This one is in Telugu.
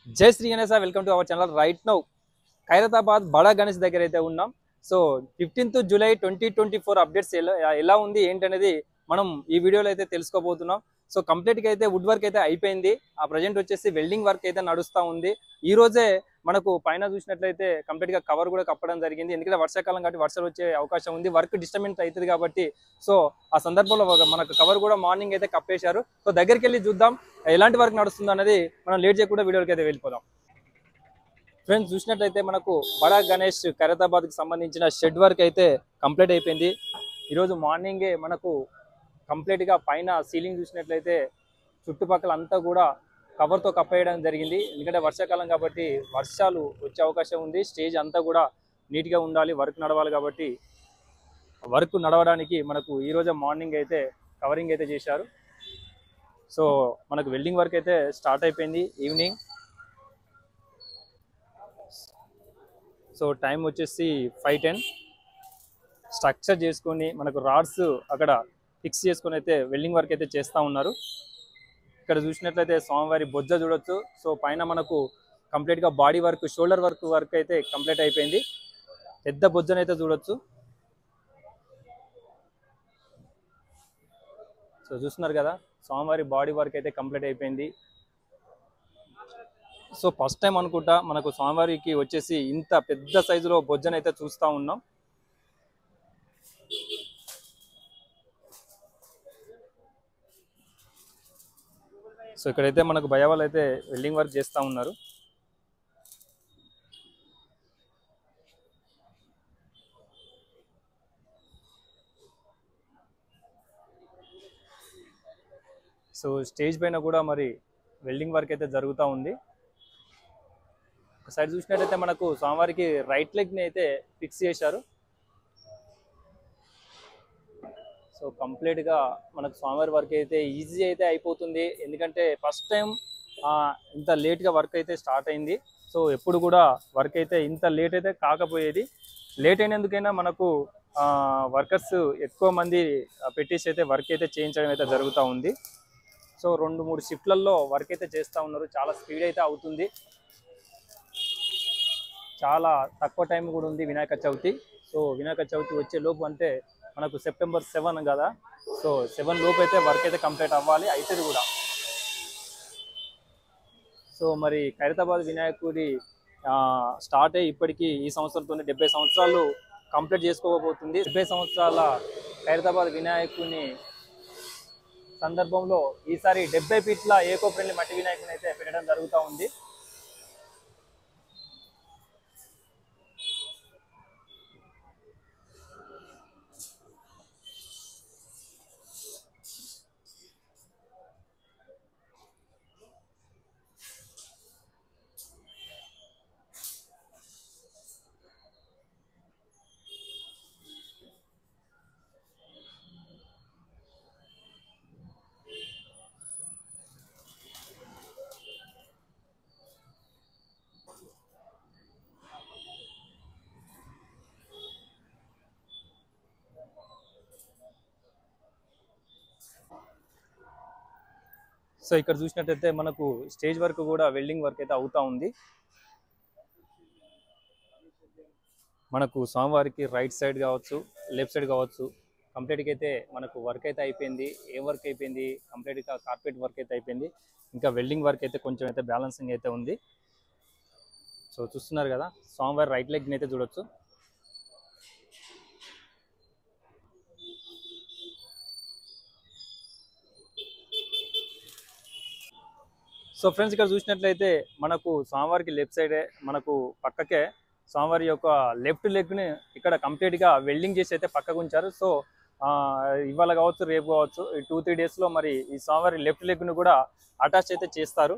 जय Shri Ganesh welcome to our channel right now Khairatabad బడా గణేష్ దగ్గర అయితే ఉన్నాం. సో 15th జూలై 2024 అప్డేట్స్ ఎలా ఉంది ఏంటనేది మనం ఈ వీడియోలో అయితే తెలుసుకోబోతున్నాం. సో కంప్లీట్ గా అయితే వుడ్ వర్క్ అయితే అయిపోయింది. ఆ ప్రెజెంట్ వచ్చేసి వెల్డింగ్ వర్క్ అయితే నడుస్తూ ఉంది. ఈ రోజే మనకు పైన చూసినట్లయితే కంప్లీట్ గా కవర్ కూడా కప్పడం జరిగింది. ఎందుకంటే వర్షాకాలం కాబట్టి వర్షాలు వచ్చే అవకాశం ఉంది, వర్క్ డిస్టర్బెన్స్ అవుతుంది కాబట్టి సో ఆ సందర్భంలో మనకు కవర్ కూడా మార్నింగ్ అయితే కప్పేశారు. సో దగ్గరికి వెళ్ళి చూద్దాం ఎలాంటి వర్క్ నడుస్తుంది అనేది. మనం లేట్ చేయకుండా వీడియోకి అయితే వెళ్ళిపోదాం. ఫ్రెండ్స్ చూసినట్లయితే మనకు బడా గణేష్ ఖైరతాబాద్ కి సంబంధించిన షెడ్ వర్క్ అయితే కంప్లీట్ అయిపోయింది. ఈరోజు మార్నింగే మనకు కంప్లీట్ గా పైన సీలింగ్ చూసినట్లయితే చుట్టుపక్కల అంతా కూడా కవర్తో కప్పేయడం జరిగింది. ఎందుకంటే వర్షాకాలం కాబట్టి వర్షాలు వచ్చే అవకాశం ఉంది. స్టేజ్ అంతా కూడా నీట్గా ఉండాలి, వర్క్ నడవాలి కాబట్టి వర్క్ నడవడానికి మనకు ఈరోజు మార్నింగ్ అయితే కవరింగ్ అయితే చేశారు. సో మనకు వెల్డింగ్ వర్క్ అయితే స్టార్ట్ అయిపోయింది ఈవినింగ్. సో టైం వచ్చేసి 5:10. స్ట్రక్చర్ చేసుకొని మనకు రాడ్స్ అక్కడ ఫిక్స్ చేసుకొని అయితే వెల్డింగ్ వర్క్ అయితే చేస్తూ ఉన్నారు. ఇక్కడ చూసినట్లయితే స్వామివారి బొజ్జ చూడొచ్చు. సో పైన మనకు కంప్లీట్గా బాడీ వర్క్, షోల్డర్ వర్క్ అయితే కంప్లీట్ అయిపోయింది. పెద్ద బొజ్జనైతే చూడొచ్చు. సో చూస్తున్నారు కదా, స్వామివారి బాడీ వర్క్ అయితే కంప్లీట్ అయిపోయింది. సో ఫస్ట్ టైం అనుకుంటా మనకు స్వామివారికి వచ్చేసి ఇంత పెద్ద సైజులో బొజ్జను అయితే చూస్తూ ఉన్నాం. సో ఇక్కడైతే మనకు భయ వాళ్ళు అయితే వెల్డింగ్ వర్క్ చేస్తూ ఉన్నారు. సో స్టేజ్ పైన కూడా మరి వెల్డింగ్ వర్క్ అయితే జరుగుతూ ఉంది. సైడ్ చూసినట్టయితే మనకు స్వామివారికి రైట్ లెగ్ని అయితే ఫిక్స్ చేశారు. సో కంప్లీట్గా మనకు స్వామివారి వర్క్ అయితే ఈజీ అయితే అయిపోతుంది. ఎందుకంటే ఫస్ట్ టైం ఇంత లేట్గా వర్క్ అయితే స్టార్ట్ అయింది. సో ఎప్పుడు కూడా వర్క్ అయితే ఇంత లేట్ అయితే కాకపోయేది. లేట్ అయినందుకైనా మనకు వర్కర్స్ ఎక్కువ మంది పెట్టేసి అయితే వర్క్ అయితే చేయించడం అయితే జరుగుతూ ఉంది. సో 2-3 షిఫ్ట్లలో వర్క్ అయితే చేస్తూ ఉన్నారు. చాలా స్పీడ్ అయితే అవుతుంది. చాలా తక్కువ టైం కూడా ఉంది వినాయక చవితి. సో వినాయక చవితి వచ్చే లోపు అంటే మనకు సెప్టెంబర్ 7 కదా. సో 7 లోపు అయితే వర్క్ అయితే కంప్లీట్ అవ్వాలి, అవుతుంది కూడా. సో మరి ఖైరతాబాద్ వినాయకుడి స్టార్ట్ అయ్యి ఇప్పటికీ ఈ సంవత్సరంతో 70 సంవత్సరాలు కంప్లీట్ చేసుకోబోతుంది. 70 సంవత్సరాల ఖైరతాబాద్ వినాయకుని సందర్భంలో ఈసారి 70 ఫీట్ల ఏకో ఫ్రెండ్లీ మట్టి వినాయకుని అయితే పెట్టడం జరుగుతూ ఉంది. సో ఇక్కడ చూసినట్టయితే మనకు స్టేజ్ వర్క్ కూడా వెల్డింగ్ వర్క్ అయితే అవుతా ఉంది. మనకు స్వామివారికి రైట్ సైడ్ కావచ్చు, లెఫ్ట్ సైడ్ కావచ్చు, కంప్లీట్గా అయితే మనకు వర్క్ అయితే అయిపోయింది. ఏ వర్క్ అయిపోయింది, కంప్లీట్గా కార్పెట్ వర్క్ అయితే అయిపోయింది. ఇంకా వెల్డింగ్ వర్క్ అయితే కొంచెం అయితే బ్యాలెన్సింగ్ అయితే ఉంది. సో చూస్తున్నారు కదా, స్వామివారి రైట్ లెగ్ని అయితే చూడొచ్చు. సో ఫ్రెండ్స్ ఇక్కడ చూసినట్లయితే మనకు స్వామివారికి లెఫ్ట్ సైడే మనకు పక్కకే స్వామివారి యొక్క లెఫ్ట్ లెగ్ని ఇక్కడ కంప్లీట్గా వెల్డింగ్ చేసి అయితే పక్కకు ఉంచారు. సో ఇవాళ కావచ్చు, రేపు కావచ్చు, ఈ 2-3 డేస్లో మరి ఈ స్వామివారి లెఫ్ట్ లెగ్ను కూడా అటాచ్ అయితే చేస్తారు.